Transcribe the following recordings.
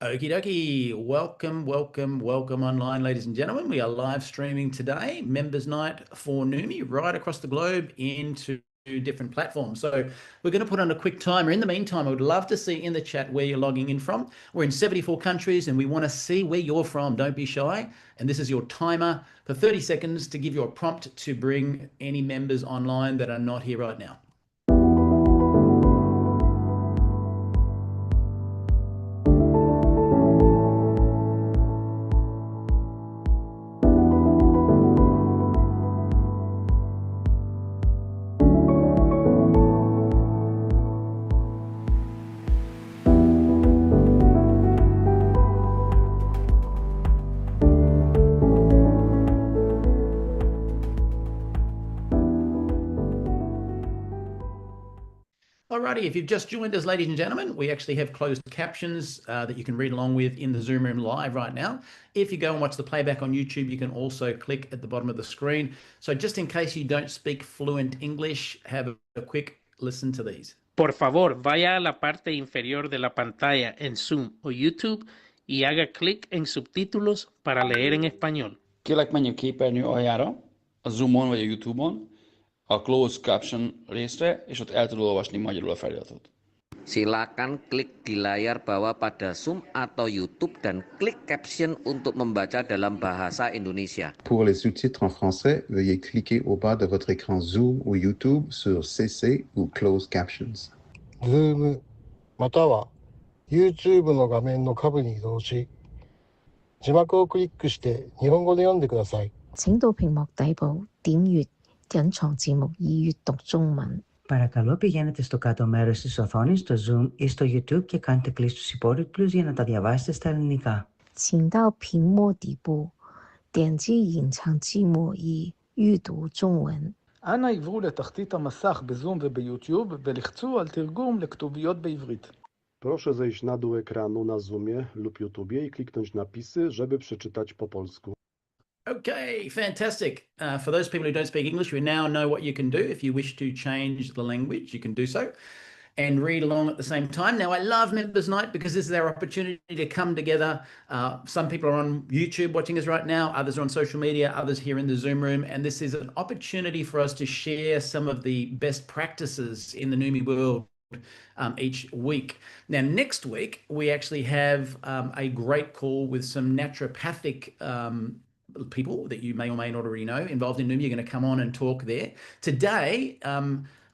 Okie dokie. Welcome online, ladies and gentlemen. We are live streaming today, Members Night for Neumi, right across the globe into different platforms. So we're going to put on a quick timer. In the meantime, I would love to see in the chat where you're logging in from. We're in 74 countries and we want to see where you're from. Don't be shy. And this is your timer for 30 seconds to give you a prompt to bring any members online that are not here right now. Alrighty, if you've just joined us, ladies and gentlemen, we actually have closed captions that you can read along with in the Zoom room live right now. If you go and watch the playback on YouTube, you can also click at the bottom of the screen. So just in case you don't speak fluent English, have a quick listen to these. Por favor, vaya a la parte inferior de la pantalla en Zoom o YouTube y haga clic en subtítulos para leer en español. Kérlek menj a képernyő aljára, a Zoomon vagy a YouTube-on, a Closed Caption részre, és ott el tudod olvasni magyarul a feliratot. Silakan klik di layar bawah pada Zoom atau YouTube dan klik caption untuk membaca dalam bahasa Indonesia. Pour les sous-titres en français, veuillez cliquer au bas de votre écran Zoom ou YouTube sur CC ou Closed Captions. Zoom または YouTube の画面の下部に移動し、字幕をクリックして日本語で読んでください。請到屏幕底部點閱隱藏字幕以閱讀中文. Παρακαλώ πηγαίνετε στο κάτω μέρος της οθόνης, στο Zoom ή στο YouTube και κάντε κλικ στους υπότιτλους για να τα διαβάσετε στα ελληνικά. 請到屏幕底部點擊隱藏字幕以閱讀中文. אנא עברו לתחתית המסך בזום וביוטיוב ולחצו על תרגום לכתוביות בעברית. Proszę zejść na dół ekranu na Zoomie lub YouTubie i kliknąć napisy, żeby przeczytać po polsku. Okay, fantastic. For those people who don't speak English, we now know what you can do. If you wish to change the language, you can do so and read along at the same time. Now, I love Members Night because this is our opportunity to come together. Some people are on YouTube watching us right now. Others are on social media, others here in the Zoom room. And this is an opportunity for us to share some of the best practices in the Neumi world each week. Now, next week, we actually have a great call with some naturopathic people that you may or may not already know involved in Neumi. You're going to come on and talk there. Today,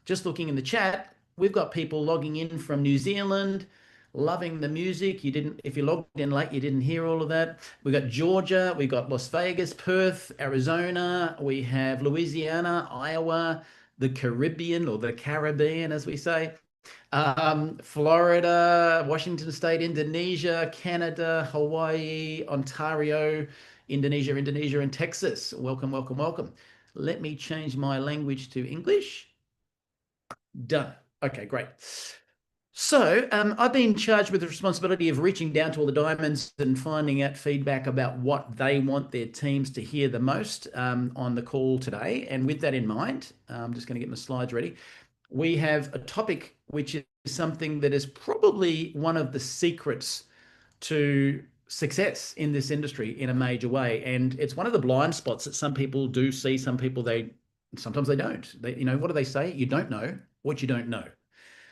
just looking in the chat, we've got people logging in from New Zealand, loving the music. If you logged in late, you didn't hear all of that. We've got Georgia, we've got Las Vegas, Perth, Arizona, we have Louisiana, Iowa, the Caribbean, or the Caribbean, as we say, Florida, Washington State, Indonesia, Canada, Hawaii, Ontario, Indonesia, and Texas. Welcome. Let me change my language to English. Done. Okay, great. So I've been charged with the responsibility of reaching down to all the diamonds and finding out feedback about what they want their teams to hear the most on the call today. And with that in mind, I'm just going to get my slides ready. We have a topic which is something that is probably one of the secrets to success in this industry in a major way. And it's one of the blind spots that some people do see, sometimes they don't. What do they say? You don't know what you don't know.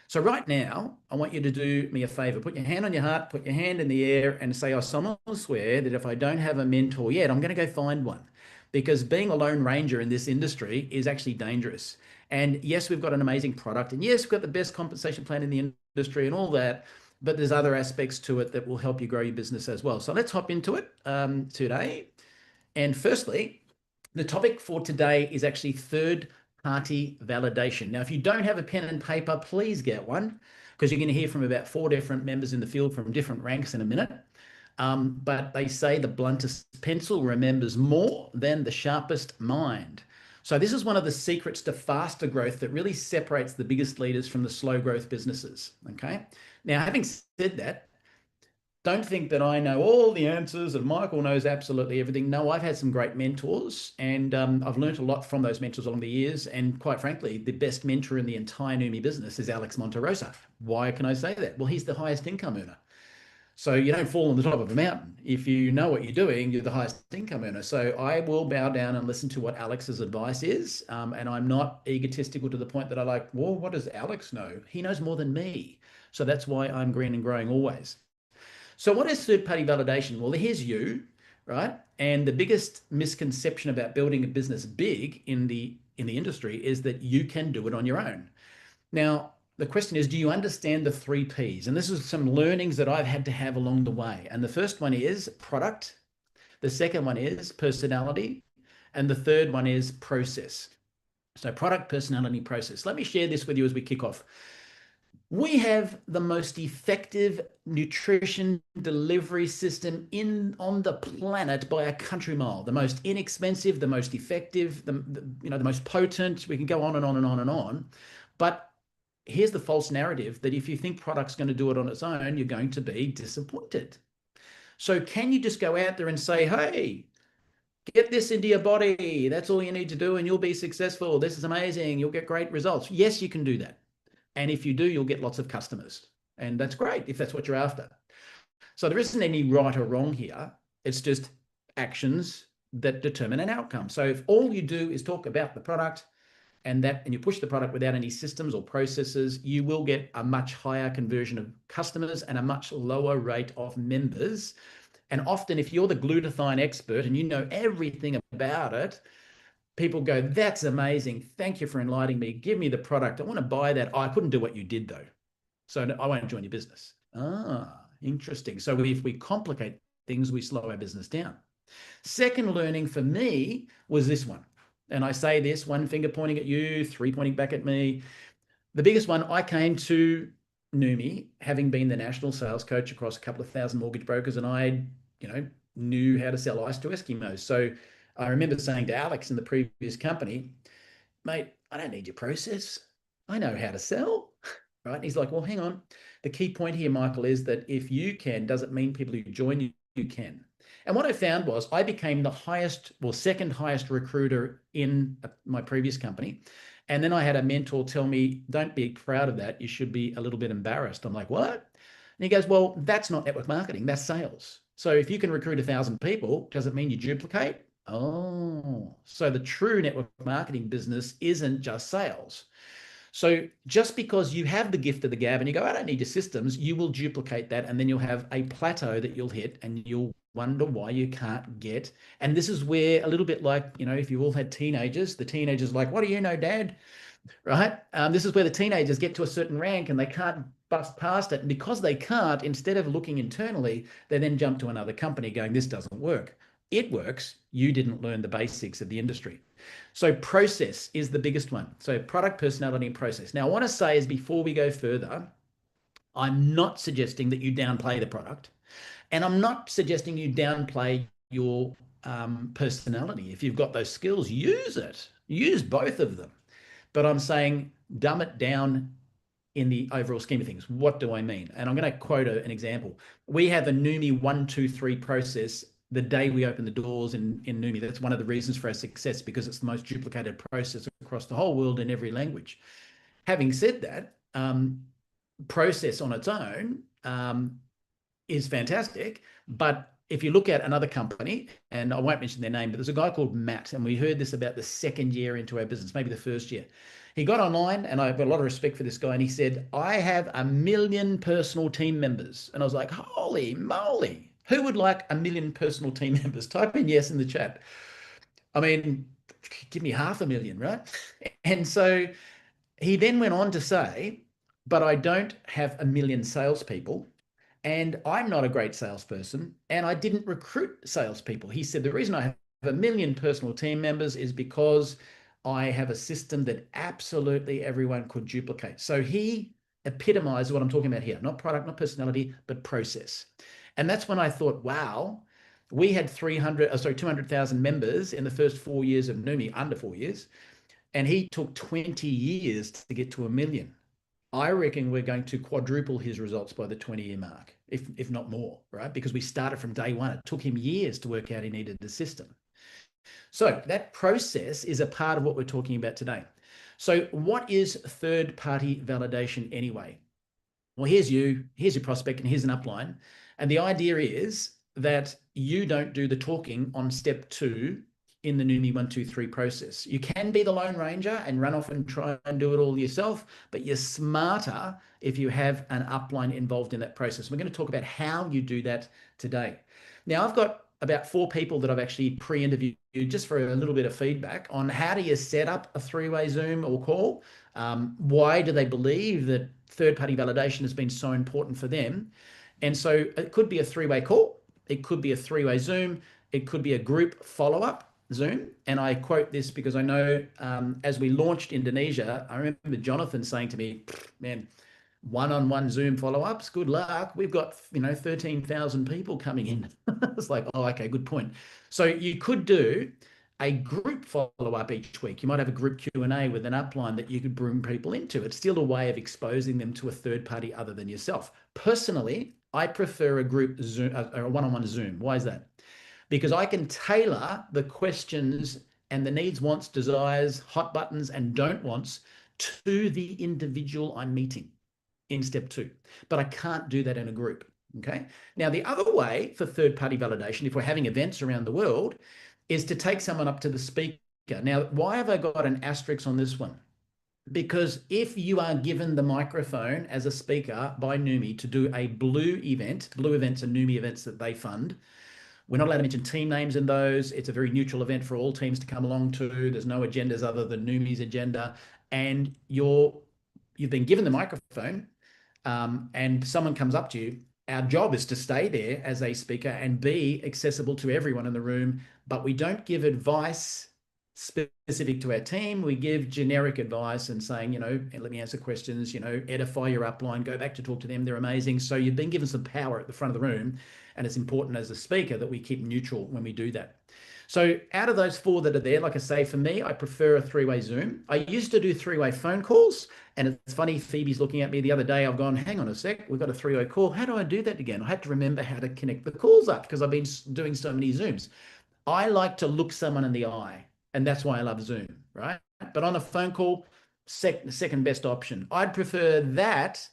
So right now, I want you to do me a favor. Put your hand on your heart, put your hand in the air and say, I solemnly swear that if I don't have a mentor yet, I'm going to go find one. Because being a lone ranger in this industry is actually dangerous. And yes, we've got an amazing product. And yes, we've got the best compensation plan in the industry and all that. But there's other aspects to it that will help you grow your business as well. So let's hop into it today. And firstly, the topic for today is actually third-party validation. Now, if you don't have a pen and paper, please get one, because you're going to hear from about 4 different members in the field from different ranks in a minute. But they say the bluntest pencil remembers more than the sharpest mind. So this is one of the secrets to faster growth that really separates the biggest leaders from the slow growth businesses, okay? Now, having said that, don't think that I know all the answers and Michael knows absolutely everything. No, I've had some great mentors and I've learned a lot from those mentors along the years. And quite frankly, the best mentor in the entire Neumi business is Alex Monterosa. Why can I say that? Well, he's the highest income earner. So you don't fall on the top of a mountain. If you know what you're doing, you're the highest income earner. So I will bow down and listen to what Alex's advice is. And I'm not egotistical to the point that I like, well, what does Alex know? He knows more than me. So that's why I'm green and growing always. So what is third-party validation? Well, here's you, right? And the biggest misconception about building a business big in the industry is that you can do it on your own. Now, the question is, do you understand the 3 Ps? And this is some learnings that I've had to have along the way. And the first one is product. The second one is personality. And the third one is process. So product, personality, process. Let me share this with you as we kick off. We have the most effective nutrition delivery system on the planet by a country mile. The most inexpensive, the most effective, the most potent. We can go on and on and on and on. But here's the false narrative that if you think product's going to do it on its own, you're going to be disappointed. So can you just go out there and say, hey, get this into your body. That's all you need to do and you'll be successful. This is amazing. You'll get great results. Yes, you can do that. And if you do, you'll get lots of customers. And that's great if that's what you're after. So there isn't any right or wrong here. It's just actions that determine an outcome. So if all you do is talk about the product and you push the product without any systems or processes, you will get a much higher conversion of customers and a much lower rate of members. And often if you're the glutathione expert and you know everything about it, people go, that's amazing. Thank you for enlightening me. Give me the product. I want to buy that. Oh, I couldn't do what you did though. So I won't join your business. Ah, interesting. So if we complicate things, we slow our business down. Second learning for me was this one. And I say this, 1 finger pointing at you, 3 pointing back at me. The biggest one, I came to Neumi, having been the national sales coach across a couple of thousand mortgage brokers, and I, knew how to sell ice to Eskimos. So I remember saying to Alex in the previous company, mate, I don't need your process. I know how to sell, right? And he's like, well, hang on. The key point here, Michael, is that if you can, doesn't mean people who join you can. And what I found was I became the second highest recruiter in my previous company. And then I had a mentor tell me, don't be proud of that. You should be a little bit embarrassed. I'm like, what? And he goes, well, that's not network marketing. That's sales. So if you can recruit 1,000 people, does it mean you duplicate? Oh, so the true network marketing business isn't just sales. So just because you have the gift of the gab and you go, I don't need your systems, you will duplicate that. And then you'll have a plateau that you'll hit and you'll wonder why you can't get. And this is where a little bit like, if you've all had teenagers, the teenagers are like, what do you know, Dad? Right? This is where the teenagers get to a certain rank and they can't bust past it. And because they can't, instead of looking internally, they then jump to another company going, this doesn't work. It works. You didn't learn the basics of the industry. So process is the biggest one. So product, personality, and process. Now, I want to say is before we go further, I'm not suggesting that you downplay the product. And I'm not suggesting you downplay your personality. If you've got those skills, use it. Use both of them. But I'm saying dumb it down in the overall scheme of things. What do I mean? And I'm going to quote an example. We have a Neumi 1, 2, 3 process the day we open the doors in Neumi. That's one of the reasons for our success, because it's the most duplicated process across the whole world in every language. Having said that, process on its own is fantastic. But if you look at another company, and I won't mention their name, but there's a guy called Matt, and we heard this about the second year into our business, maybe the first year. He got online, and I've got a lot of respect for this guy, and he said, I have 1 million personal team members. And I was like, holy moly. Who would like 1 million personal team members? Type in yes in the chat. I mean, give me 500,000, right? And so he then went on to say, but I don't have 1 million salespeople, and I'm not a great salesperson, and I didn't recruit salespeople. He said, the reason I have 1 million personal team members is because I have a system that absolutely everyone could duplicate. So he epitomized what I'm talking about here, not product, not personality, but process. And that's when I thought, wow, we had 200,000 members in the first 4 years of Neumi, under 4 years, and he took 20 years to get to 1 million. I reckon we're going to quadruple his results by the 20-year mark, if not more, right? Because we started from day one. It took him years to work out he needed the system. So that process is a part of what we're talking about today. So what is third-party validation anyway? Well, here's your prospect and here's an upline. And the idea is that you don't do the talking on step 2 in the Neumi 1, 2, 3 process. You can be the Lone Ranger and run off and try and do it all yourself, but you're smarter if you have an upline involved in that process. We're going to talk about how you do that today. Now, I've got about 4 people that I've actually pre-interviewed just for a little bit of feedback on how do you set up a 3-way Zoom or call? Why do they believe that third-party validation has been so important for them? And so it could be a 3-way call. It could be a 3-way Zoom. It could be a group follow-up Zoom. And I quote this because I know as we launched Indonesia, I remember Jonathan saying to me, man, one-on-one Zoom follow-ups, good luck. We've got, 13,000 people coming in. It's like, oh, okay, good point. So you could do a group follow-up each week. You might have a group Q&A with an upline that you could bring people into. It's still a way of exposing them to a third party other than yourself. Personally, I prefer a group Zoom, a one-on-one Zoom. Why is that? Because I can tailor the questions and the needs, wants, desires, hot buttons, and don't wants to the individual I'm meeting in step 2. But I can't do that in a group. Okay. Now, the other way for third-party validation, if we're having events around the world, is to take someone up to the speaker. Now, why have I got an asterisk on this one? Because if you are given the microphone as a speaker by Neumi to do a blue events are Neumi events that they fund. We're not allowed to mention team names in those. It's a very neutral event for all teams to come along to. There's no agendas other than Neumi's agenda. And you've been given the microphone and someone comes up to you. Our job is to stay there as a speaker and be accessible to everyone in the room, but we don't give advice specific to our team. We give generic advice and saying, let me answer questions, edify your upline, go back to talk to them. They're amazing. So you've been given some power at the front of the room, and it's important as a speaker that we keep neutral when we do that. So out of those 4 that are there, like I say, for me, I prefer a 3-way Zoom. I used to do 3-way phone calls, and it's funny, Phoebe's looking at me the other day. I've gone, hang on a sec, we've got a 3-way call. How do I do that again? I had to remember how to connect the calls up because I've been doing so many Zooms. I like to look someone in the eye, and that's why I love Zoom, right? But on a phone call, second best option. I'd prefer that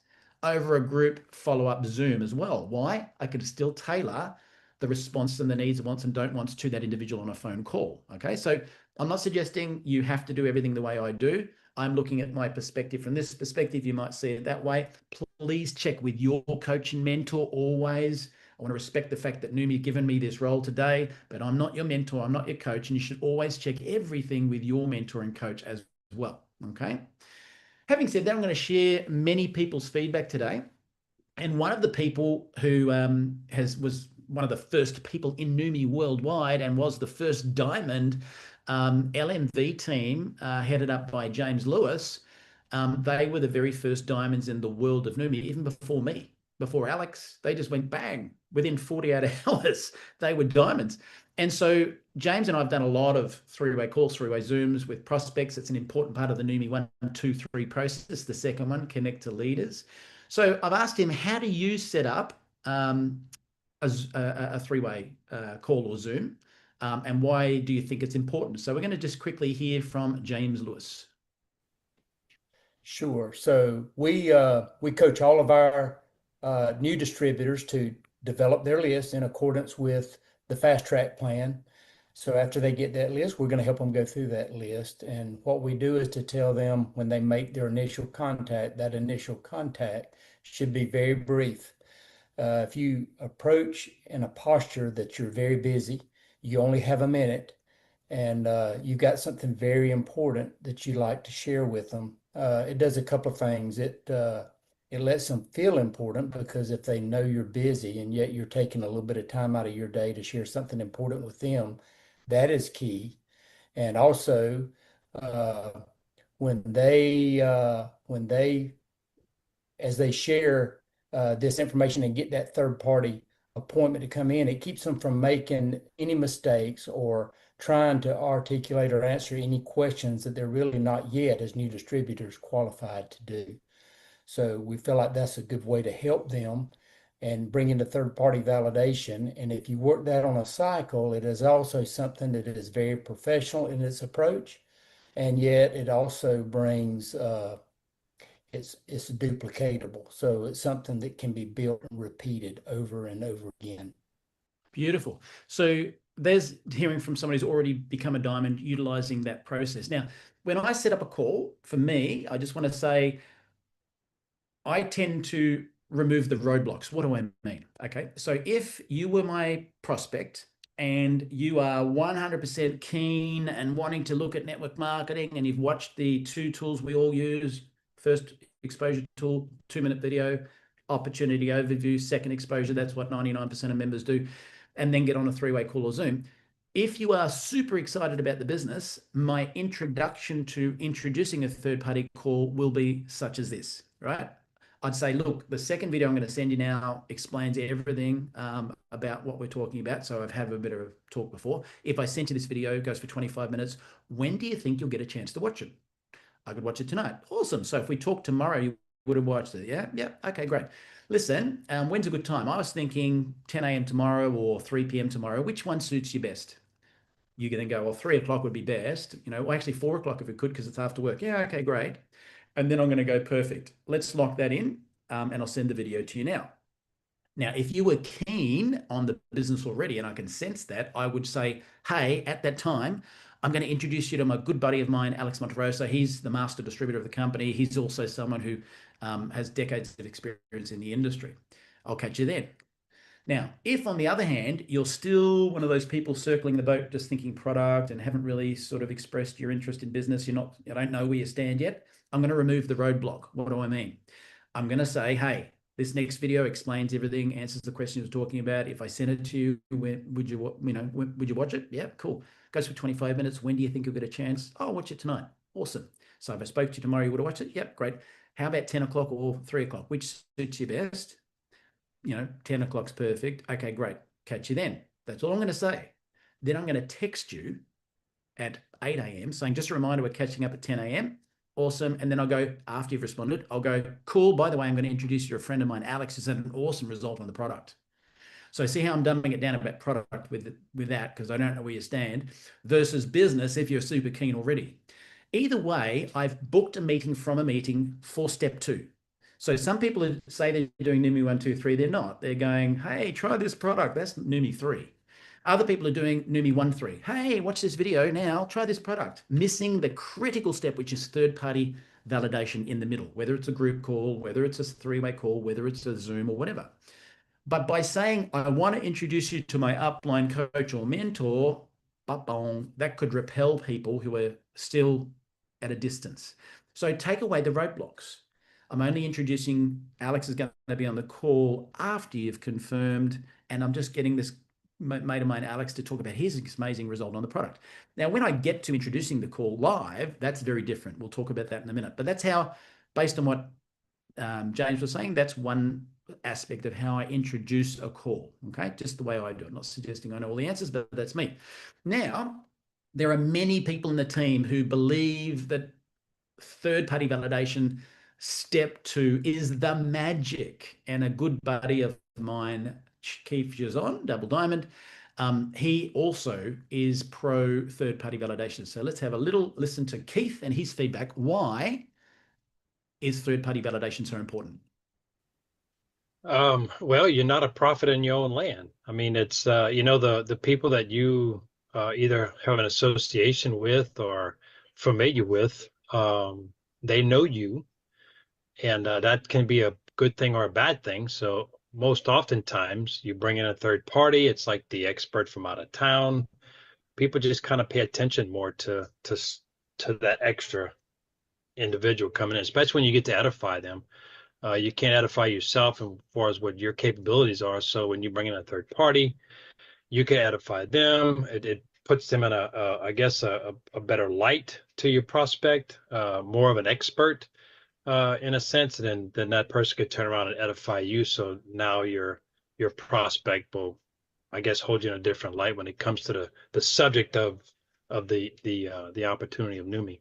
over a group follow-up Zoom as well. Why? I could still tailor the response and the needs, wants, and don't wants to that individual on a phone call. Okay, so I'm not suggesting you have to do everything the way I do. I'm looking at my perspective from this perspective. You might see it that way. Please check with your coach and mentor always. I want to respect the fact that Neumi given me this role today, but I'm not your mentor. I'm not your coach. And you should always check everything with your mentor and coach as well. Okay. Having said that, I'm going to share many people's feedback today. And one of the people who was one of the first people in Neumi worldwide and was the first diamond LMV team headed up by James Lewis. They were the very first diamonds in the world of Neumi, even before me, before Alex. They just went bang. Within 48 hours, they were diamonds. And so James and I have done a lot of 3-way calls, 3-way Zooms with prospects. It's an important part of the Neumi 1, 2, 3 process. The second one, connect to leaders. So I've asked him, how do you set up a 3-way call or Zoom? And why do you think it's important? So we're going to just quickly hear from James Lewis. Sure. So we coach all of our new distributors to develop their list in accordance with the fast track plan. So after they get that list, we're going to help them go through that list. And what we do is to tell them when they make their initial contact, that initial contact should be very brief. If you approach in a posture that you're very busy, you only have a minute, and you've got something very important that you like to share with them, it does a couple of things. It lets them feel important, because if they know you're busy and yet you're taking a little bit of time out of your day to share something important with them, that is key. And also, when they as they share this information and get that third party appointment to come in, it keeps them from making any mistakes or trying to articulate or answer any questions that they're really not yet, as new distributors, qualified to do. So we feel like that's a good way to help them and bring in the third-party validation. And if you work that on a cycle, it is also something that is very professional in its approach, and yet it also brings it's duplicatable. So it's something that can be built and repeated over and over again. Beautiful. So there's hearing from somebody who's already become a diamond utilizing that process. Now, when I set up a call, for me, I just want to say I tend to remove the roadblocks. What do I mean? Okay. So if you were my prospect and you are 100% keen and wanting to look at network marketing, and you've watched the 2 tools we all use, first exposure tool, 2-minute video, opportunity overview, second exposure, that's what 99% of members do, and then get on a 3-way call or Zoom. If you are super excited about the business, my introduction to introducing a third-party call will be such as this, right? I'd say, look, the second video I'm going to send you now explains everything about what we're talking about. So I've had a bit of a talk before. If I sent you this video, it goes for 25 minutes. When do you think you'll get a chance to watch it? I could watch it tonight. Awesome. So if we talk tomorrow, you would have watched it. Yeah. Yeah. Okay, great. Listen, when's a good time? I was thinking 10 a.m. tomorrow or 3 p.m. tomorrow. Which one suits you best? You can then go, well, 3 o'clock would be best. Well, actually 4 o'clock if we could, because it's after work. Yeah. Okay, great. And then I'm going to go, perfect. Let's lock that in, and I'll send the video to you now. Now, if you were keen on the business already, and I can sense that, I would say, hey, at that time, I'm going to introduce you to my good buddy of mine, Alex Monterosa. He's the master distributor of the company. He's also someone who has decades of experience in the industry. I'll catch you then. Now, if on the other hand, you're still one of those people circling the boat, just thinking product and haven't really sort of expressed your interest in business, you don't know where you stand yet, I'm going to remove the roadblock. What do I mean? I'm going to say, hey, this next video explains everything, answers the question you were talking about. If I send it to you, would you watch it? Yeah, cool. Goes for 25 minutes. When do you think you'll get a chance? Oh, I'll watch it tonight. Awesome. So if I spoke to you tomorrow, you would have watched it? Yep, great. How about 10 o'clock or 3 o'clock? Which suits you best? 10 o'clock's perfect. Okay, great. Catch you then. That's all I'm going to say. Then I'm going to text you at 8 a.m. saying, just a reminder, we're catching up at 10 a.m. Awesome. And then I'll go, after you've responded, I'll go, cool. By the way, I'm going to introduce you to a friend of mine, Alex, who's had an awesome result on the product. So see how I'm dumbing it down about product with that, because I don't know where you stand, versus business if you're super keen already. Either way, I've booked a meeting from a meeting for step 2. So some people say they're doing Neumi 1, 2, 3. They're not. They're going, hey, try this product. That's Neumi 3. Other people are doing Neumi 1, 3. Hey, watch this video now. Try this product. Missing the critical step, which is third-party validation in the middle, whether it's a group call, whether it's a 3-way call, whether it's a Zoom or whatever. But by saying, I want to introduce you to my upline coach or mentor, that could repel people who are still at a distance. So take away the roadblocks. I'm only introducing, Alex is going to be on the call after you've confirmed, and I'm just getting this mate of mine, Alex, to talk about his amazing result on the product. Now, when I get to introducing the call live, that's very different. We'll talk about that in a minute. But that's how, based on what James was saying, that's one aspect of how I introduce a call, okay? Just the way I do it. I'm not suggesting I know all the answers, but that's me. Now, there are many people in the team who believe that third-party validation step 2 is the magic. And a good buddy of mine, Keith Jazon, Double Diamond, he also is pro third-party validation. So let's have a little listen to Keith and his feedback. Why is third-party validation so important? Well, you're not a prophet in your own land. I mean, it's the people that you either have an association with or familiar with, they know you, and that can be a good thing or a bad thing. So most oftentimes you bring in a third party, it's like the expert from out of town. People just kind of pay attention more to that extra individual coming in, especially when you get to edify them. You can't edify yourself as far as what your capabilities are. So when you bring in a third party, you can edify them. It puts them in a better light to your prospect, more of an expert in a sense, and then that person could turn around and edify you. So now your prospect will, I guess, hold you in a different light when it comes to the subject of the opportunity of Neumi.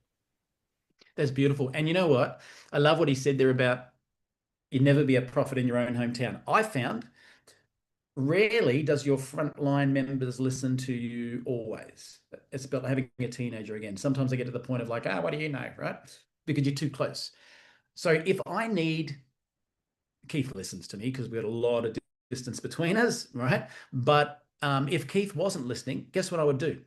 That's beautiful. And you know what? I love what he said there about you never be a prophet in your own hometown. I found rarely does your frontline members listen to you always. It's about having a teenager again. Sometimes they get to the point of like, what do you know, right? Because you're too close. So if I need, Keith listens to me because we've got a lot of distance between us, right? But if Keith wasn't listening, guess what I would do?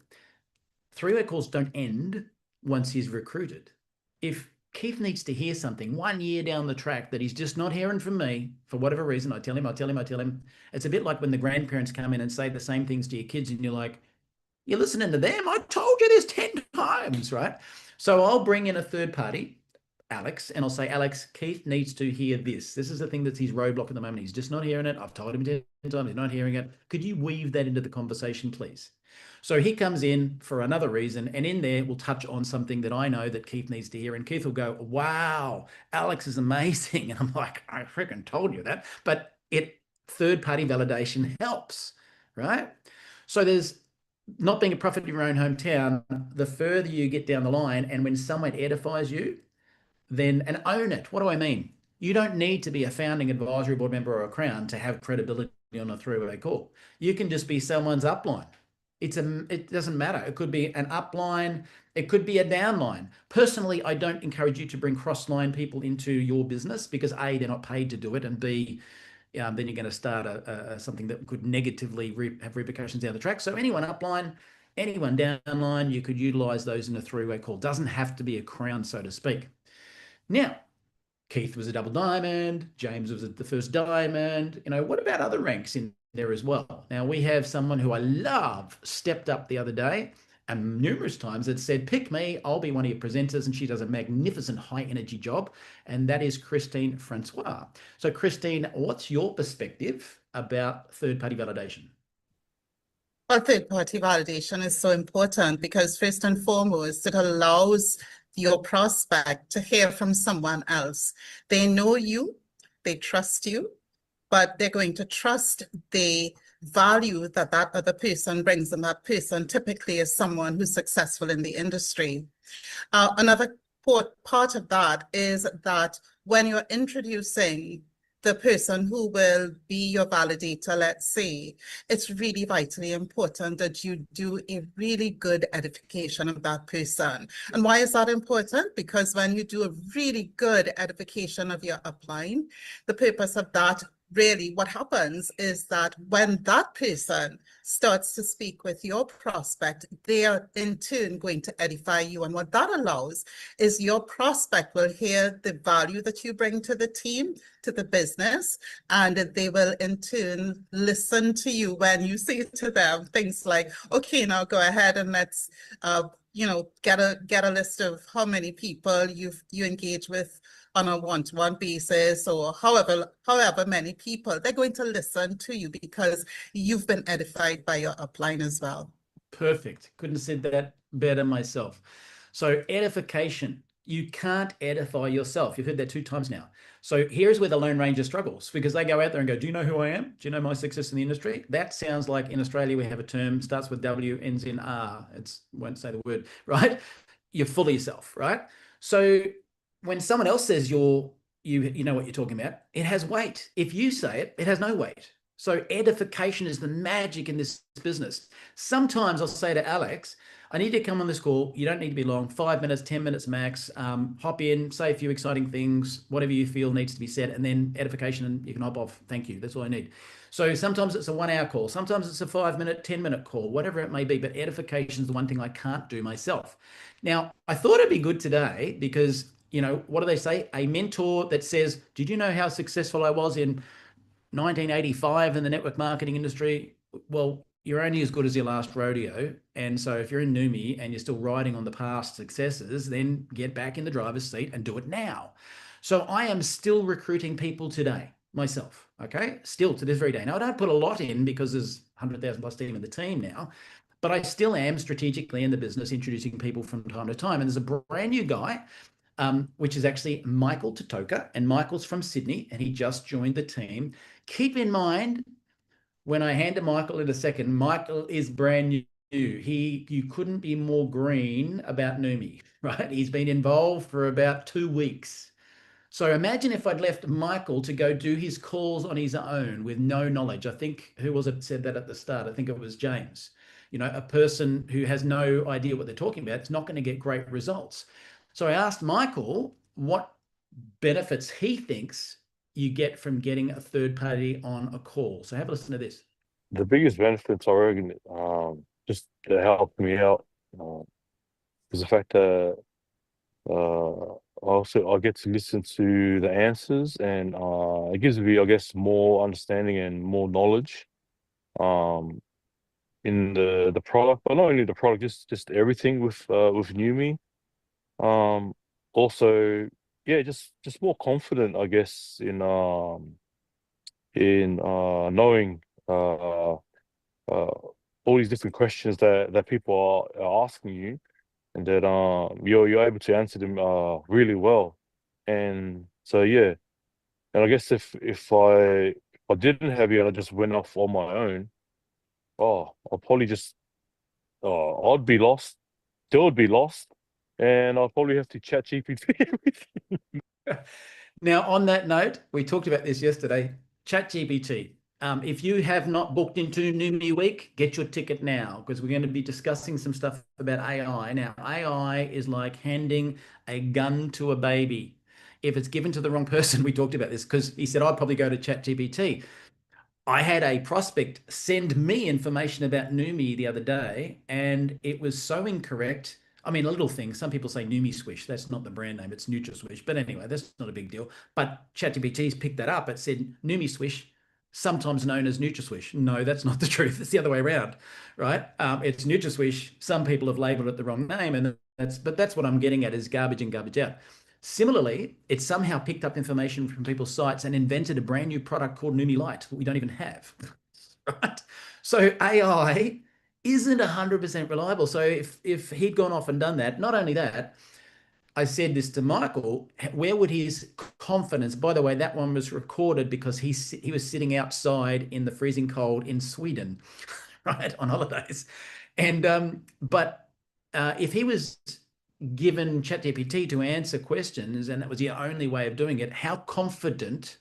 Three-way calls don't end once he's recruited. If Keith needs to hear something 1 year down the track that he's just not hearing from me for whatever reason, I tell him. It's a bit like when the grandparents come in and say the same things to your kids and you're like, you're listening to them? I told you this 10 times, right? So I'll bring in a third party, Alex, and I'll say, Alex, Keith needs to hear this. This is the thing that's his roadblock at the moment. He's just not hearing it. I've told him 10 times, he's not hearing it. Could you weave that into the conversation, please? So he comes in for another reason, and in there we'll touch on something that I know that Keith needs to hear. And Keith will go, wow, Alex is amazing. And I'm like, I freaking told you that. But third-party validation helps, right? So there's not being a prophet in your own hometown. The further you get down the line, and when someone edifies you, then, and own it. What do I mean? You don't need to be a founding advisory board member or a crown to have credibility on a three-way call. You can just be someone's upline. It doesn't matter. It could be an upline. It could be a downline. Personally, I don't encourage you to bring cross-line people into your business because A, they're not paid to do it, and B, then you're going to start something that could negatively have repercussions down the track. So anyone upline, anyone downline, you could utilize those in a three-way call. Doesn't have to be a crown, so to speak. Now, Keith was a double diamond. James was the first diamond. What about other ranks in there as well? Now, we have someone who I love stepped up the other day and numerous times it said, pick me, I'll be one of your presenters. And she does a magnificent high energy job. And that is Christine Francois. So Christine, what's your perspective about third-party validation? Well, third-party validation is so important because first and foremost, it allows your prospect to hear from someone else. They know you, they trust you, but they're going to trust the value that that other person brings, and that person typically is someone who's successful in the industry. Another part of that is that when you're introducing the person who will be your validator, let's say, it's really vitally important that you do a really good edification of that person. And why is that important? Because when you do a really good edification of your upline, the purpose of that, really what happens is that when that person starts to speak with your prospect, they are in turn going to edify you. And what that allows is your prospect will hear the value that you bring to the team, to the business, and they will in turn listen to you when you say to them things like, okay, now go ahead and let's get a list of how many people you engage with on a one-to-one basis, or however many people. They're going to listen to you because you've been edified by your upline as well. Perfect. Couldn't have said that better myself. So edification, you can't edify yourself. You've heard that 2 times now. So here's where the Lone Ranger struggles, because they go out there and go, do you know who I am? Do you know my success in the industry? That sounds like in Australia, we have a term, starts with W, ends in R. Won't say the word, right? You're full of yourself, right? So when someone else says you know what you're talking about, it has weight. If you say it, it has no weight. So edification is the magic in this business. Sometimes I'll say to Alex, I need to come on this call. You don't need to be long, 5 minutes, 10 minutes max. Hop in, say a few exciting things, whatever you feel needs to be said, and then edification, and you can hop off. Thank you. That's all I need. So sometimes it's a 1 hour call. Sometimes it's a 5 minute, 10 minute call, whatever it may be. But edification is the one thing I can't do myself. Now, I thought it'd be good today because, what do they say? A mentor that says, did you know how successful I was in 1985 in the network marketing industry? Well, you're only as good as your last rodeo. And so if you're in Neumi and you're still riding on the past successes, then get back in the driver's seat and do it now. So I am still recruiting people today myself, okay? Still to this very day. Now, I don't put a lot in because there's 100,000 plus team in the team now, but I still am strategically in the business introducing people from time to time. And there's a brand new guy, which is actually Michael Totoka, and Michael's from Sydney, and he just joined the team. Keep in mind, when I hand to Michael in a second, Michael is brand new. You couldn't be more green about Neumi, right? He's been involved for about 2 weeks. So imagine if I'd left Michael to go do his calls on his own with no knowledge. I think, who was it said that at the start? I think it was James. A person who has no idea what they're talking about, it's not going to get great results. So I asked Michael, what benefits he thinks you get from getting a third party on a call. So have a listen to this. The biggest benefits I reckon, just to help me out, is the fact that I get to listen to the answers, and it gives me, I guess, more understanding and more knowledge in the product, but not only the product, just everything with Neumi. Also, yeah, just more confident, I guess, in knowing all these different questions that people are asking you, and that you're able to answer them really well. And so yeah, and I guess if I didn't have you and I just went off on my own, I'll probably just I'd be lost. Still would be lost, and I'll probably have to chat GPT everything. Now, on that note, we talked about this yesterday. ChatGPT. If you have not booked into Neumi Week, get your ticket now, because we're going to be discussing some stuff about AI. Now, AI is like handing a gun to a baby. If it's given to the wrong person, we talked about this, because he said, I'd probably go to ChatGPT. I had a prospect send me information about Neumi the other day, and it was so incorrect. I mean, a little thing. Some people say Neumi Swish. That's not the brand name. It's NutraSwish. But anyway, that's not a big deal. But ChatGPT's picked that up. It said Neumi Swish, sometimes known as NutraSwish. No, that's not the truth. It's the other way around, right? It's NutraSwish. Some people have labeled it the wrong name, and that's what I'm getting at, is garbage in, garbage out. Similarly, it somehow picked up information from people's sites and invented a brand new product called Neumi Light that we don't even have, right? So AI isn't 100% reliable. So if he'd gone off and done that, not only that, I said this to Michael, where would his confidence, by the way, that one was recorded because he was sitting outside in the freezing cold in Sweden, right, on holidays. And but if he was given ChatGPT to answer questions, and that was the only way of doing it, how confident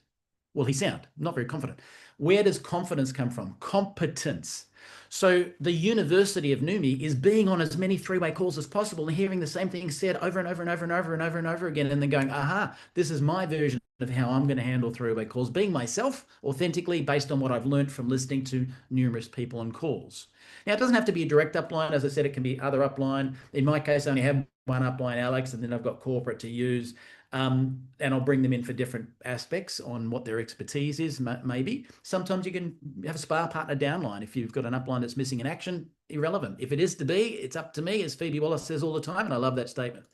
will he sound? Not very confident. Where does confidence come from? Competence. So the University of Neumi is being on as many three-way calls as possible and hearing the same thing said over and over and over and over and over and over again, and then going, aha, this is my version of how I'm going to handle three-way calls, being myself authentically based on what I've learned from listening to numerous people on calls. Now, it doesn't have to be a direct upline. As I said, it can be other upline. In my case, I only have one upline, Alex, and then I've got corporate to use. And I'll bring them in for different aspects on what their expertise is, maybe. Sometimes you can have a spa partner downline. If you've got an upline that's missing in action, irrelevant. If it is to be, it's up to me, as Phoebe Wallace says all the time, and I love that statement.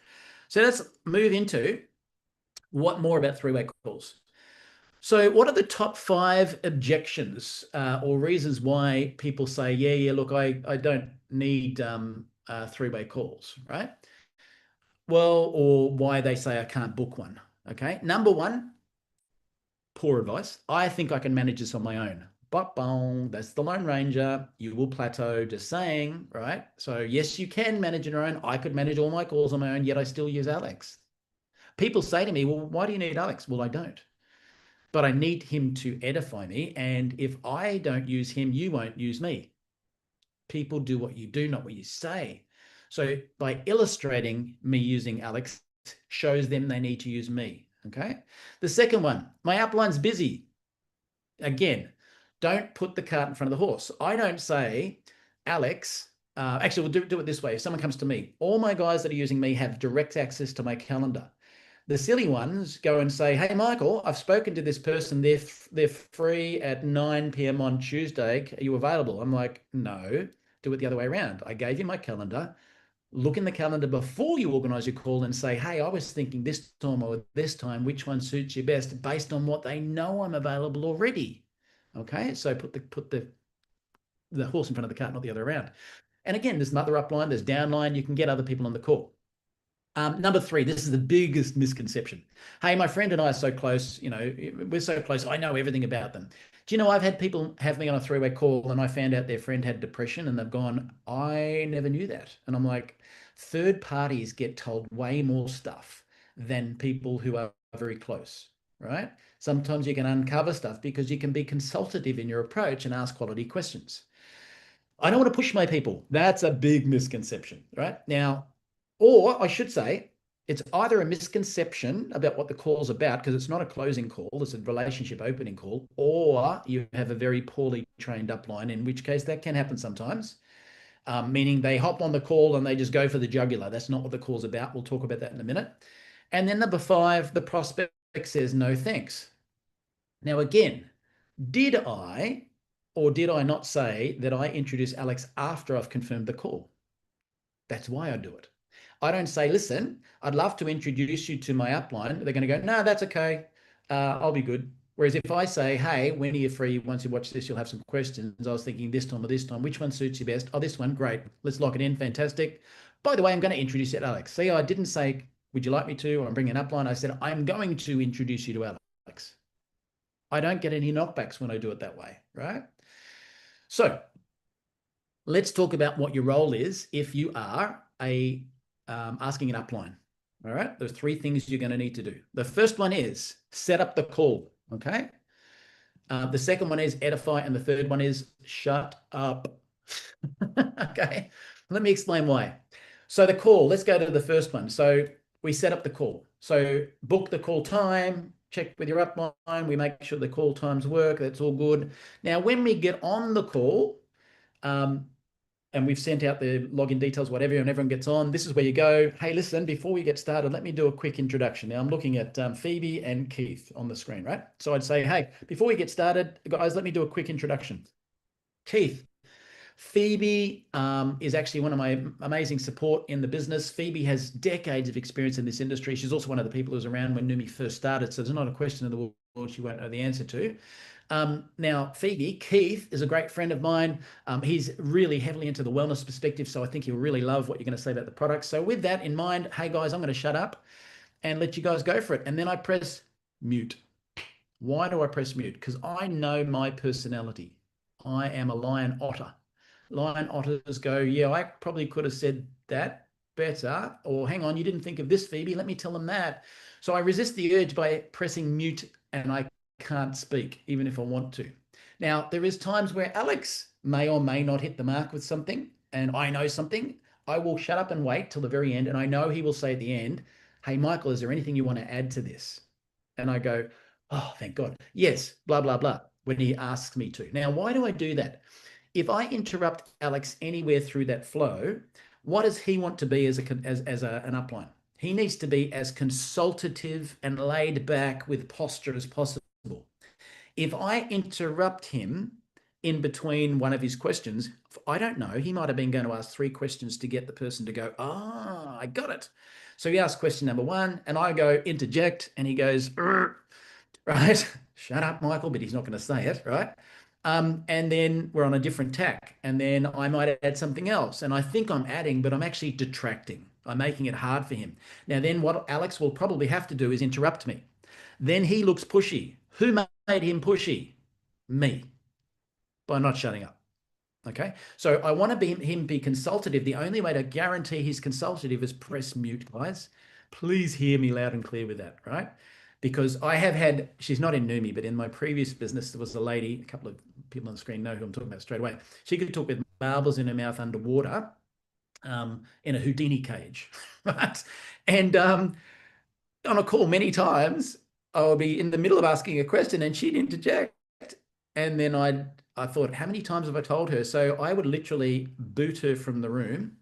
So let's move into what more about three-way calls. So what are the top 5 objections or reasons why people say, yeah, look, I don't need three-way calls, right? Well, or why they say I can't book one, okay? Number 1, poor advice. I think I can manage this on my own. But that's the Lone Ranger. You will plateau, just saying, right? So yes, you can manage on your own. I could manage all my calls on my own, yet I still use Alex. People say to me, well, why do you need Alex? Well, I don't. But I need him to edify me. And if I don't use him, you won't use me. People do what you do, not what you say. So by illustrating me using Alex shows them they need to use me, okay? The second one, my upline's busy. Again, don't put the cart in front of the horse. I don't say, Alex, actually, we'll do it this way. If someone comes to me, all my guys that are using me have direct access to my calendar. The silly ones go and say, hey, Michael, I've spoken to this person. They're free at 9 p.m. on Tuesday. Are you available? I'm like, no, do it the other way around. I gave you my calendar. Look in the calendar before you organize your call and say, hey, I was thinking this time or this time, which one suits you best based on what they know I'm available already. Okay, so put the horse in front of the cart, not the other way around. And again, there's another upline, there's downline, you can get other people on the call. Number 3, this is the biggest misconception. Hey, my friend and I are so close, we're so close, I know everything about them. Do you know, I've had people have me on a three-way call and I found out their friend had depression and they've gone, I never knew that. And I'm like, third parties get told way more stuff than people who are very close, right? Sometimes you can uncover stuff because you can be consultative in your approach and ask quality questions. I don't want to push my people. That's a big misconception, right? Now, or I should say, It's either a misconception about what the call's about, because it's not a closing call, it's a relationship opening call, or you have a very poorly trained upline, in which case that can happen sometimes, meaning they hop on the call and they just go for the jugular. That's not what the call's about. We'll talk about that in a minute. And then number 5, the prospect says no thanks. Now, again, did I or did I not say that I introduce Alex after I've confirmed the call? That's why I do it. I don't say, listen, I'd love to introduce you to my upline. They're going to go, no, that's okay. I'll be good. Whereas if I say, hey, when are you free? Once you watch this, you'll have some questions. I was thinking this time or this time. Which one suits you best? Oh, this one. Great. Let's lock it in. Fantastic. By the way, I'm going to introduce you to Alex. See, I didn't say, would you like me to? Or I'm bringing an upline. I said, I'm going to introduce you to Alex. I don't get any knockbacks when I do it that way, right? So let's talk about what your role is if you are asking an upline. All right, there's 3 things you're going to need to do. The first one is set up the call. Okay. The second one is edify, and the third one is shut up. Okay, let me explain why. So the call, let's go to the first one. So we set up the call. So book the call time, check with your upline, we make sure the call times work, that's all good. Now, when we get on the call, and we've sent out the login details, whatever, and everyone gets on, this is where you go, hey, listen, before we get started, let me do a quick introduction. Now, I'm looking at Phoebe and Keith on the screen, right? So I'd say, hey, before we get started, guys, let me do a quick introduction. Keith, Phoebe is actually one of my amazing support in the business. Phoebe has decades of experience in this industry. She's also one of the people who was around when Neumi first started, so there's not a question in the world she won't know the answer to. Now, Phoebe, Keith is a great friend of mine. He's really heavily into the wellness perspective, so I think he'll really love what you're going to say about the product. So with that in mind, hey guys, I'm going to shut up and let you guys go for it. And then I press mute. Why do I press mute? Because I know my personality. I am a lion otter. Lion otters go, yeah, I probably could have said that better. Or hang on, you didn't think of this, Phoebe. Let me tell them that. So I resist the urge by pressing mute, and I can't speak, even if I want to. Now, there is times where Alex may or may not hit the mark with something, and I know something. I will shut up and wait till the very end, and I know he will say at the end, hey, Michael, is there anything you want to add to this? And I go, oh, thank God. Yes, blah, blah, blah, when he asks me to. Now, why do I do that? If I interrupt Alex anywhere through that flow, what does he want to be as an upline? He needs to be as consultative and laid back with posture as possible. If I interrupt him in between one of his questions, I don't know, he might have been going to ask 3 questions to get the person to go, ah, I got it. So he asks question number 1, and I go interject, and he goes, right? Shut up, Michael, but he's not going to say it, right? And then we're on a different tack, and then I might add something else, and I think I'm adding, but I'm actually detracting. I'm making it hard for him. Now, then what Alex will probably have to do is interrupt me. Then he looks pushy. Who made him pushy? Me, by not shutting up. Okay, so I want to him be consultative. The only way to guarantee he's consultative is press mute, guys. Please hear me loud and clear with that, right? Because I have had, she's not in Neumi, but in my previous business, there was a lady, a couple of people on the screen know who I'm talking about straight away. She could talk with marbles in her mouth underwater in a Houdini cage, right? And on a call many times, I would be in the middle of asking a question and she'd interject. And then I thought, how many times have I told her? So I would literally boot her from the room.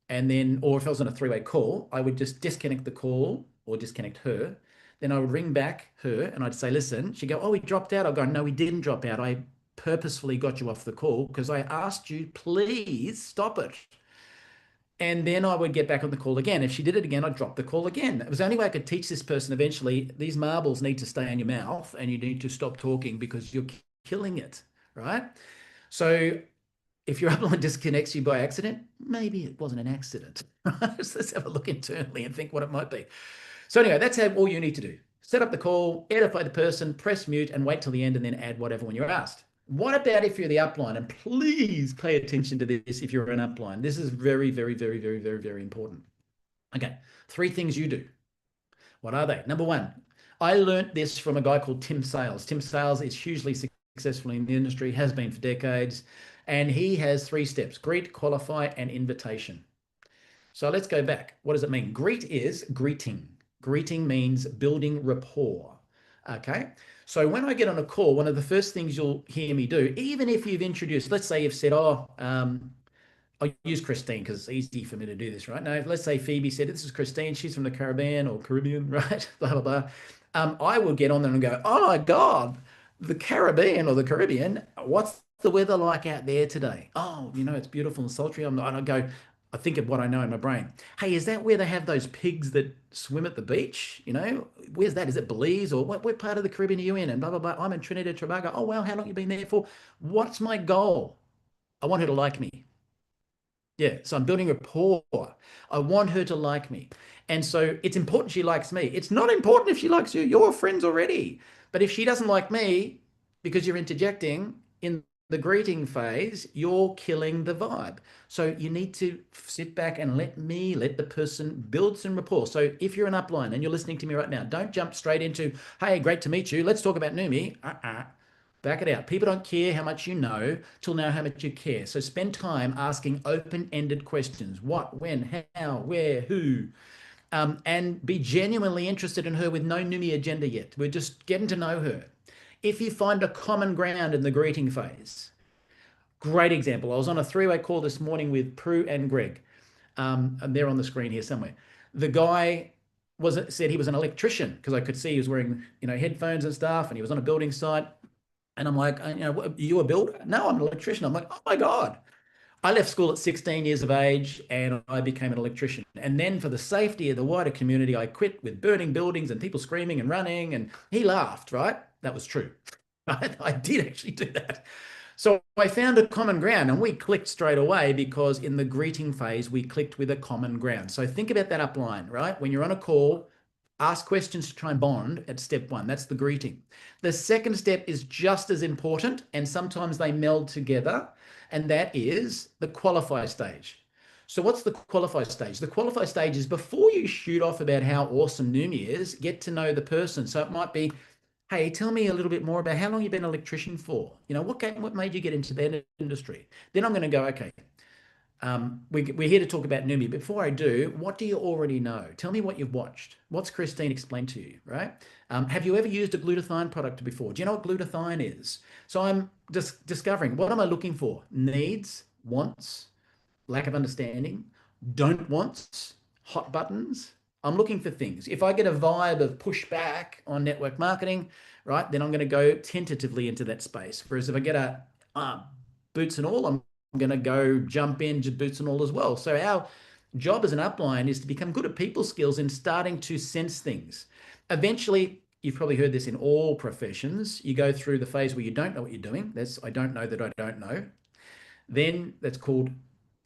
And then, or if I was on a 3-way call, I would just disconnect the call or disconnect her. Then I would ring back her and I'd say, listen, she'd go, oh, he dropped out. I'll go, no, he didn't drop out. I purposefully got you off the call because I asked you, please stop it. And then I would get back on the call again. If she did it again, I'd drop the call again. It was the only way I could teach this person eventually, these marbles need to stay in your mouth and you need to stop talking because you're killing it, right? So if your upline disconnects you by accident, maybe it wasn't an accident. Let's have a look internally and think what it might be. So anyway, that's all you need to do. Set up the call, edify the person, press mute, and wait till the end and then add whatever when you're asked. What about if you're the upline? And please pay attention to this if you're an upline. This is very, very, very, very, very, very important. Okay, 3 things you do. What are they? Number 1, I learned this from a guy called Tim Sales. Tim Sales is hugely successful in the industry, has been for decades, and he has 3 steps: greet, qualify, and invitation. So let's go back. What does it mean? Greet is greeting. Greeting means building rapport. Okay. So when I get on a call, one of the first things you'll hear me do, even if you've introduced, let's say you've said, I'll use Christine because it's easy for me to do this, right? Now, let's say Phoebe said, this is Christine, she's from the Caribbean, right? Blah, blah, blah. I will get on there and go, oh my God, the Caribbean, what's the weather like out there today? Oh, it's beautiful and sultry. I think of what I know in my brain. Hey, is that where they have those pigs that swim at the beach? Where's that? Is it Belize or what part of the Caribbean are you in? And blah, blah, blah. I'm in Trinidad and Tobago. Oh, wow, how long have you been there for? What's my goal? I want her to like me. Yeah, so I'm building rapport. I want her to like me. And so it's important she likes me. It's not important if she likes you. You're friends already. But if she doesn't like me because you're interjecting in the greeting phase, you're killing the vibe. So you need to sit back and let the person build some rapport. So if you're an upline and you're listening to me right now, don't jump straight into, hey, great to meet you. Let's talk about Neumi. Back it out. People don't care how much you know till now how much you care. So spend time asking open-ended questions. What, when, how, where, who, and be genuinely interested in her with no Neumi agenda yet. We're just getting to know her. If you find a common ground in the greeting phase, great example. I was on a three-way call this morning with Prue and Greg. And they're on the screen here somewhere. The guy said he was an electrician because I could see he was wearing, headphones and stuff, and he was on a building site. And I'm like, are you a builder? No, I'm an electrician. I'm like, oh my God. I left school at 16 years of age and I became an electrician. And then for the safety of the wider community, I quit with burning buildings and people screaming and running. And he laughed, right? That was true. I did actually do that. So I found a common ground and we clicked straight away because in the greeting phase, we clicked with a common ground. So think about that upline, right? When you're on a call, ask questions to try and bond at step one. That's the greeting. The second step is just as important, and sometimes they meld together, and that is the qualify stage. So what's the qualify stage? The qualify stage is before you shoot off about how awesome Neumi is, get to know the person. So it might be, hey, tell me a little bit more about how long you've been an electrician for. What made you get into that industry? Then I'm going to go, okay, we're here to talk about Neumi. Before I do, what do you already know? Tell me what you've watched. What's Christine explained to you, right? Have you ever used a glutathione product before? Do you know what glutathione is? So I'm just discovering, what am I looking for? Needs, wants, lack of understanding, don't wants, hot buttons. I'm looking for things. If I get a vibe of pushback on network marketing, right, then I'm going to go tentatively into that space. Whereas if I get a boots and all, I'm going to go jump in to boots and all as well. So our job as an upline is to become good at people skills and starting to sense things. Eventually, you've probably heard this in all professions, you go through the phase where you don't know what you're doing. That's I don't know that I don't know. Then that's called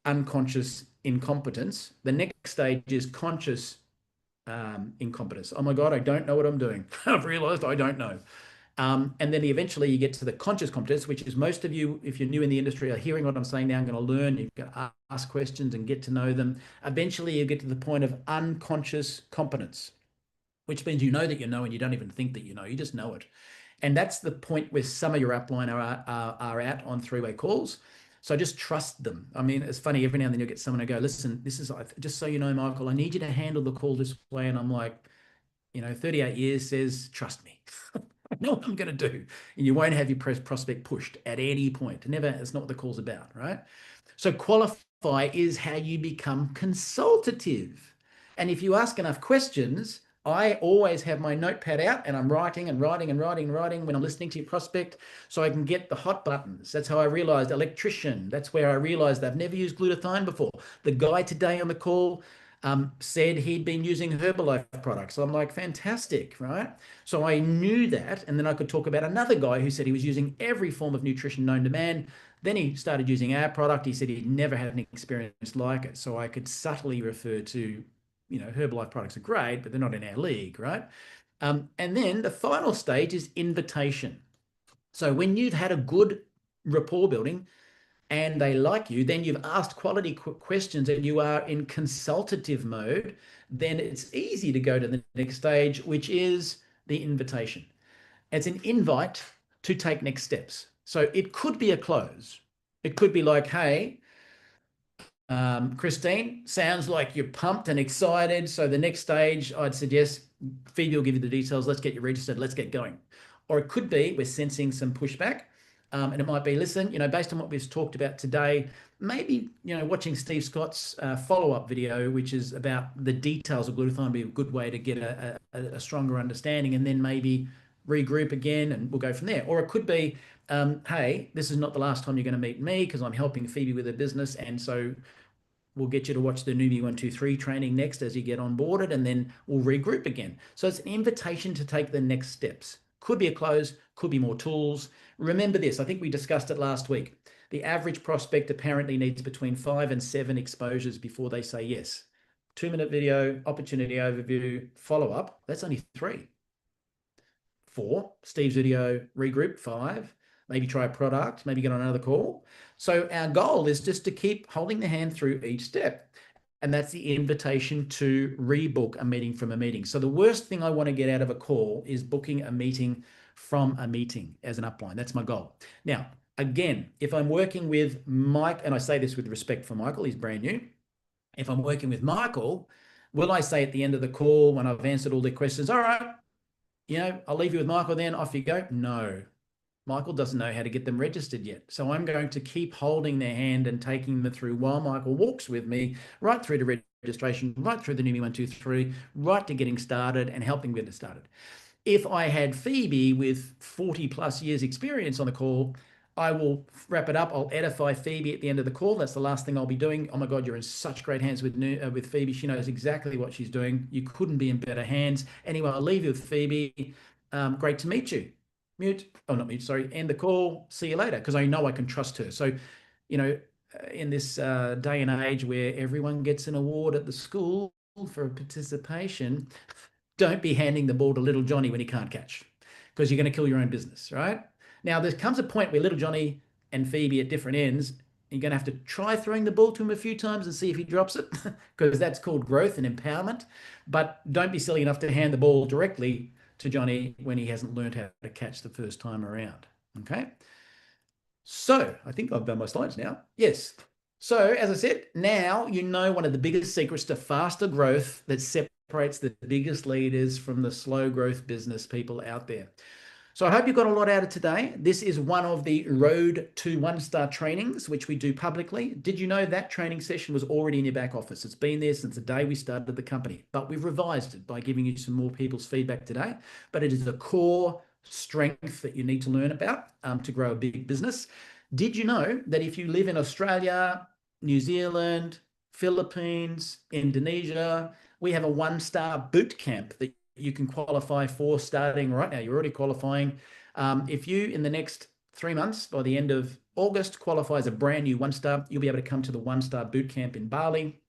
unconscious incompetence. The next stage is conscious incompetence. Oh my God, I don't know what I'm doing. I've realized I don't know. And then eventually you get to the conscious competence, which is most of you, if you're new in the industry, are hearing what I'm saying now, I'm going to learn, you've got to ask questions and get to know them. Eventually you get to the point of unconscious competence, which means you know that you know and you don't even think that you know, you just know it. And that's the point where some of your upline are at on three-way calls. So just trust them. I mean, it's funny, every now and then you'll get someone to go, listen, this is, just so you know, Michael, I need you to handle the call this way. And I'm like, 38 years says, trust me. I know what I'm going to do. And you won't have your prospect pushed at any point. Never, it's not what the call's about, right? So qualify is how you become consultative. And if you ask enough questions, I always have my notepad out and I'm writing and writing and writing and writing when I'm listening to your prospect so I can get the hot buttons. That's how I realized electrician. That's where I realized I've never used glutathione before. The guy today on the call said he'd been using Herbalife products. So I'm like, fantastic, right? So I knew that. And then I could talk about another guy who said he was using every form of nutrition known to man. Then he started using our product. He said he'd never had an experience like it. So I could subtly refer to, Herbalife products are great, but they're not in our league, right? And then the final stage is invitation. So when you've had a good rapport building, and they like you, then you've asked quality questions and you are in consultative mode, then it's easy to go to the next stage, which is the invitation. It's an invite to take next steps. So it could be a close. It could be like, hey, Christine, sounds like you're pumped and excited. So the next stage, I'd suggest Phoebe will give you the details. Let's get you registered. Let's get going. Or it could be we're sensing some pushback. And it might be, listen, based on what we've talked about today, maybe, watching Steve Scott's follow-up video, which is about the details of glutathione, would be a good way to get a stronger understanding, and then maybe regroup again and we'll go from there. Or it could be, hey, this is not the last time you're going to meet me because I'm helping Phoebe with her business. And so we'll get you to watch the Neumi 123 training next as you get onboarded, and then we'll regroup again. So it's an invitation to take the next steps. Could be a close, could be more tools. Remember this, I think we discussed it last week. The average prospect apparently needs between 5 and 7 exposures before they say yes. 2-minute video, opportunity overview, follow-up, that's only 3. 4, Steve's video, regroup, 5, maybe try a product, maybe get on another call. So our goal is just to keep holding the hand through each step. And that's the invitation to rebook a meeting from a meeting. So the worst thing I want to get out of a call is booking a meeting from a meeting as an upline. That's my goal. Now, again, if I'm working with Mike, and I say this with respect for Michael, he's brand new. If I'm working with Michael, will I say at the end of the call when I've answered all their questions, all right, I'll leave you with Michael then, off you go? No. Michael doesn't know how to get them registered yet. So I'm going to keep holding their hand and taking them through while Michael walks with me, right through to registration, right through the Neumi 123, right to getting started and helping get it started. If I had Phoebe with 40 plus years experience on the call, I will wrap it up. I'll edify Phoebe at the end of the call. That's the last thing I'll be doing. Oh my God, you're in such great hands with Phoebe. She knows exactly what she's doing. You couldn't be in better hands. Anyway, I'll leave you with Phoebe. Great to meet you. End the call. See you later, because I know I can trust her. So, in this day and age where everyone gets an award at the school for participation, don't be handing the ball to little Johnny when he can't catch, because you're going to kill your own business, right? Now, there comes a point where little Johnny and Phoebe at different ends, you're going to have to try throwing the ball to him a few times and see if he drops it, because that's called growth and empowerment. But don't be silly enough to hand the ball directly to Johnny when he hasn't learned how to catch the first time around. Okay. So I think I've done my slides now. Yes. So as I said, now you know one of the biggest secrets to faster growth that separates the biggest leaders from the slow growth business people out there. So I hope you got a lot out of today. This is one of the Road to 1-Star trainings, which we do publicly. Did you know that training session was already in your back office? It's been there since the day we started the company, but we've revised it by giving you some more people's feedback today. But it is a core strength that you need to learn about to grow a big business. Did you know that if you live in Australia, New Zealand, Philippines, Indonesia, we have a 1-star boot camp that you can qualify for starting right now. You're already qualifying. If you, in the next 3 months, by the end of August, qualify as a brand new 1-star, you'll be able to come to the 1-star boot camp in Bali.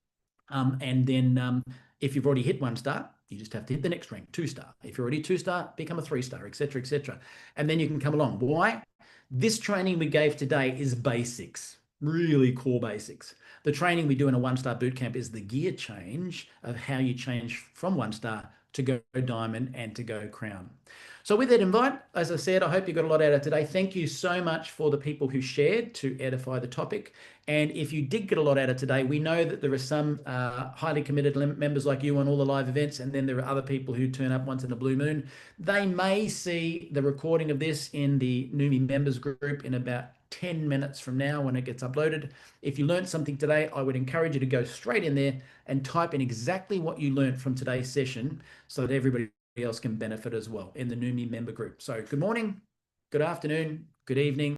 And then if you've already hit 1-star, you just have to hit the next rank, 2-star. If you're already 2-star, become a 3-star, etc., etc. And then you can come along. Why? This training we gave today is basics, really core basics. The training we do in a 1-star boot camp is the gear change of how you change from 1-star to go diamond and to go crown. So with that invite, as I said, I hope you got a lot out of today. Thank you so much for the people who shared to edify the topic. And if you did get a lot out of today, we know that there are some highly committed members like you on all the live events, and then there are other people who turn up once in a blue moon. They may see the recording of this in the Neumi members group in about 10 minutes from now when it gets uploaded. If you learned something today, I would encourage you to go straight in there and type in exactly what you learned from today's session so that everybody else can benefit as well in the Neumi member group. So good morning, good afternoon, good evening.